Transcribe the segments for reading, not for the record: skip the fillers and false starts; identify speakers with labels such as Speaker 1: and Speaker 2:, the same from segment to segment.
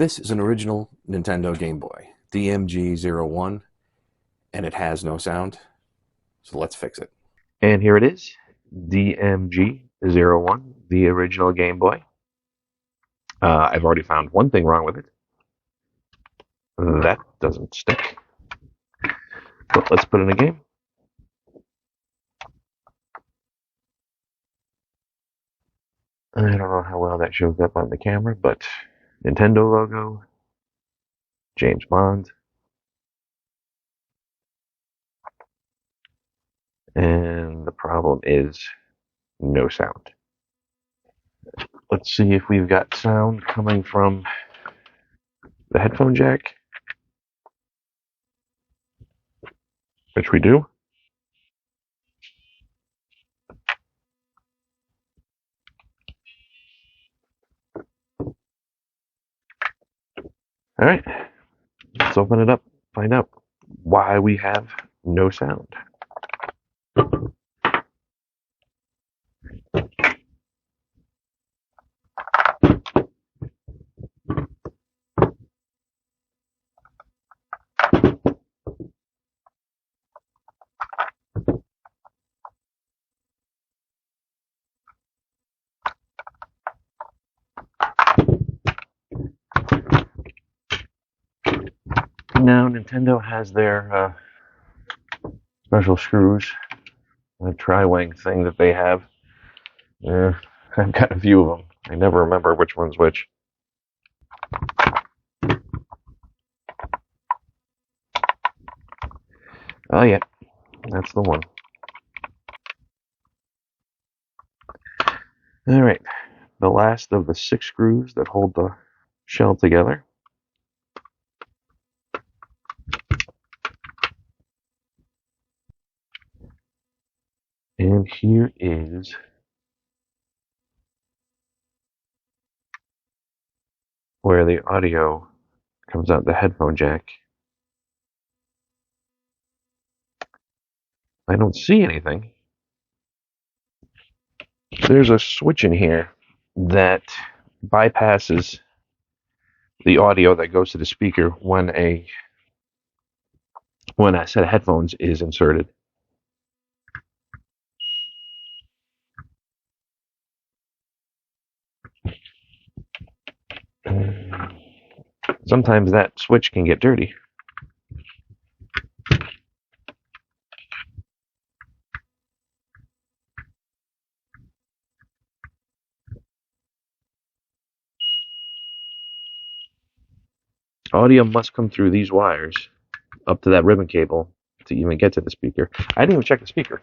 Speaker 1: This is an original Nintendo Game Boy, DMG-01, and it has no sound, so let's fix it.
Speaker 2: And here it is, DMG-01, the original Game Boy. I've already found one thing wrong with it. That doesn't stick. But let's put in a game. I don't know how well that shows up on the camera, but Nintendo logo, James Bond, and the problem is no sound. Let's see if we've got sound coming from the headphone jack, which we do. All right, let's open it up, find out why we have no sound. Now, Nintendo has their special screws, a tri-wing thing that they have. I've got a few of them. I never remember which one's which. Oh yeah, that's the one. All right, the last of the 6 screws that hold the shell together. And here is where the audio comes out the headphone jack. I don't see anything. There's a switch in here that bypasses the audio that goes to the speaker when a set of headphones is inserted. Sometimes that switch can get dirty. Audio must come through these wires up to that ribbon cable to even get to the speaker. I didn't even check the speaker.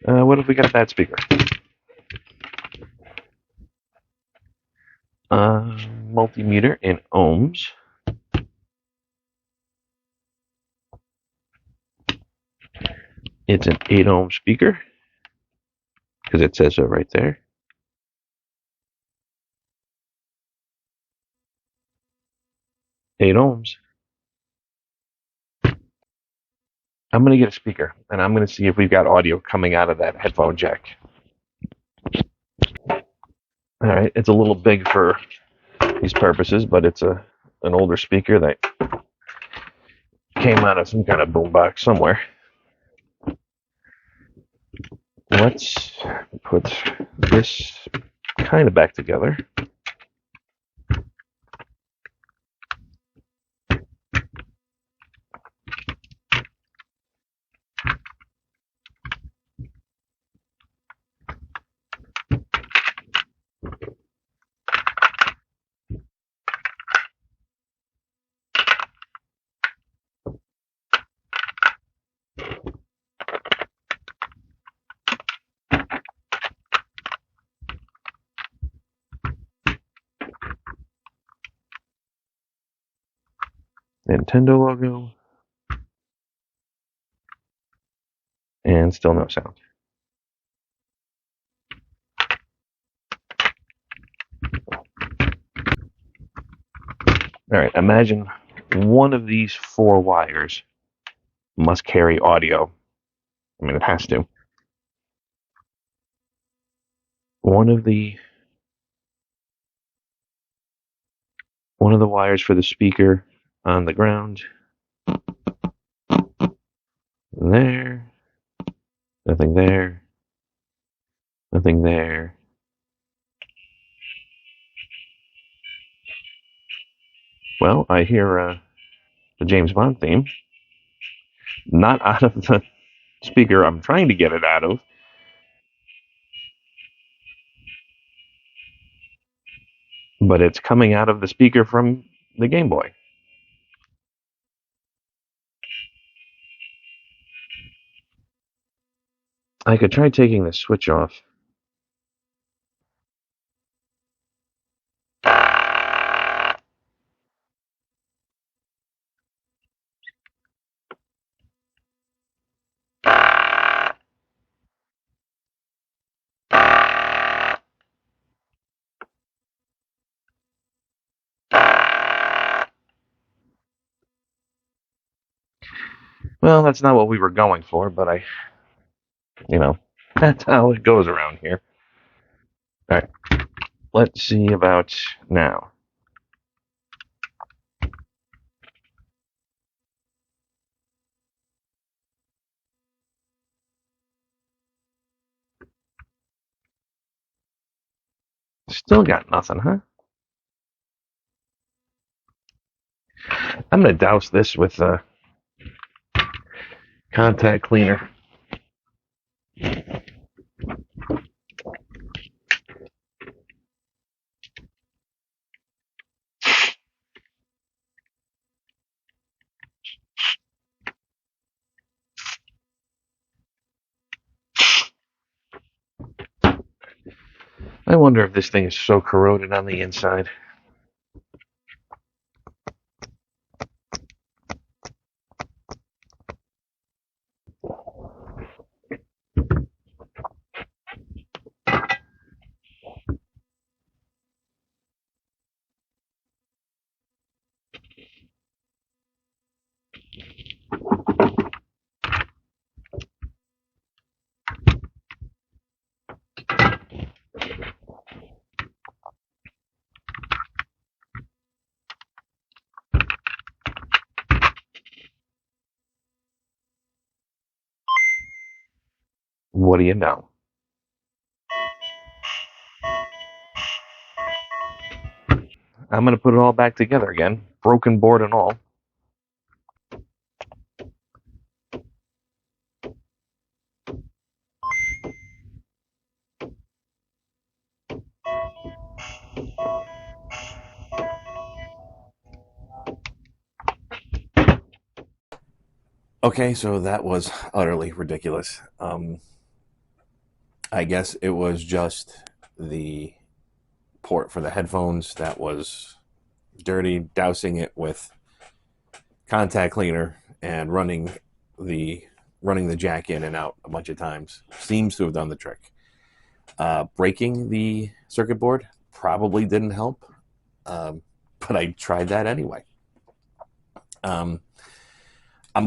Speaker 2: What if we got a bad speaker? Multimeter in ohms. It's an 8 ohm speaker because it says so right there. Eight ohms. I'm going to get a speaker and I'm going to see if we've got audio coming out of that headphone jack. All right, it's a little big for these purposes, but it's an older speaker that came out of some kind of boombox somewhere. Let's put this kind of back together. Nintendo logo, and still no sound. All right, imagine one of these 4 wires must carry audio. I mean, it has to. One of the one of the wires for the speaker on the ground. There. Nothing there. Nothing there. Well, I hear the James Bond theme. Not out of the speaker I'm trying to get it out of. But it's coming out of the speaker from the Game Boy. I could try taking the switch off. Well, that's not what we were going for, but that's how it goes around here. All right, let's see about now. Still got nothing, huh? I'm going to douse this with contact cleaner. I wonder if this thing is so corroded on the inside. What do you know? I'm going to put it all back together again, broken board and all.
Speaker 1: Okay, so that was utterly ridiculous. I guess it was just the port for the headphones that was dirty, dousing it with contact cleaner and running the jack in and out a bunch of times seems to have done the trick. Breaking the circuit board probably didn't help, but I tried that anyway. I'm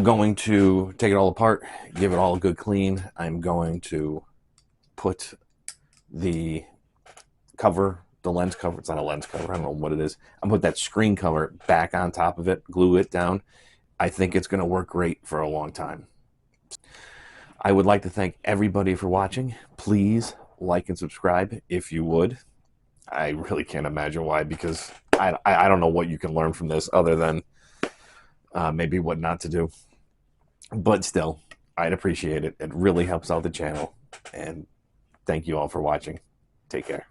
Speaker 1: going to take it all apart, give it all a good clean. I'm going to put the cover, the lens cover, it's not a lens cover, I don't know what it is. I'm going to put that screen cover back on top of it, glue it down. I think it's going to work great for a long time. I would like to thank everybody for watching. Please like and subscribe if you would. I really can't imagine why, because I don't know what you can learn from this other than maybe what not to do. But still, I'd appreciate it. It really helps out the channel. And thank you all for watching. Take care.